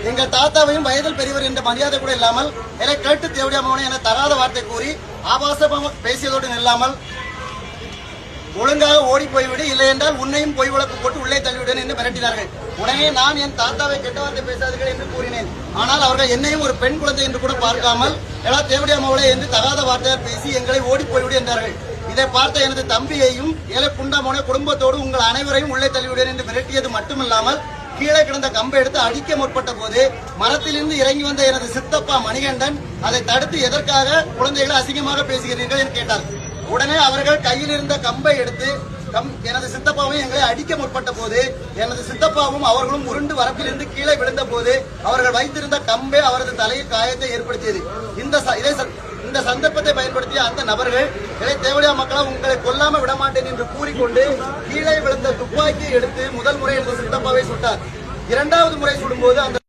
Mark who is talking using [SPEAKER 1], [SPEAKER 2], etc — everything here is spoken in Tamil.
[SPEAKER 1] எங்கள் தாத்தாவையும் வயதில் பெரியவர் என்ற மரியாதை கூட இல்லாமல் என்னை கேட்டு தேவடியா மகனே என தகாத வார்த்தை கூறி ஆபாசமாக பேசியதோடு நில்லாமல் ஒழுங்காக ஓடி போய்விடு, இல்லை என்றால் உன்னையும் பொய் வழக்கு போட்டு உள்ளே தள்ளிவிடுவேன் என்று மிரட்டினார்கள். உடனே நான் என் தாத்தாவை கெட்ட வார்த்தை பேசாதீர்கள் என்று கூறினேன். ஆனால் அவர்கள் என்னையும் ஒரு பெண் குழந்தை என்று கூட பார்க்காமல் எல்லாம் தேவடியா மகளே என்று தகாத வார்த்தையால் பேசி எங்களை ஓடி போய்விடு என்றார்கள். இதை பார்த்த எனது தம்பியையும் ஏழை குண்டாமோனே குடும்பத்தோடு உங்கள் அனைவரையும் உள்ளே தள்ளிவிடுவேன் என்று மிரட்டியது மட்டுமில்லாமல் கீழே கிடந்த கம்பை எடுத்து அடிக்க முற்பட்ட போது மரத்திலிருந்து இறங்கி வந்த எனது சித்தப்பா மணிகண்டன் அதை தடுத்து எதற்காக குழந்தைகளை அசிங்கமாக பேசுகிறீர்கள் என்று கேட்டார். உடனே அவர்கள் கையில் இருந்த கம்பை எடுத்து எனது சித்தப்பாவும் எங்களை அடிக்க முற்பட்ட போது எனது சித்தப்பாவும் அவர்களும் உருண்டு வரப்பிலிருந்து கீழே விழுந்த போது அவர்கள் வைத்திருந்த கம்பே அவரது தலையில் காயத்தை ஏற்படுத்தியது. இந்த சந்தர்ப்பத்தை பயன்படுத்திய அந்த நபர்கள் தேவடியா மக்களா உங்களை கொல்லாம விடமாட்டேன் என்று கூறிக்கொண்டு கீழே விழுந்த துப்பாக்கியை எடுத்து முதல் முறை எனது சித்தப்பாவை சுட்டார். இரண்டாவது முறை சுடும்போது அந்த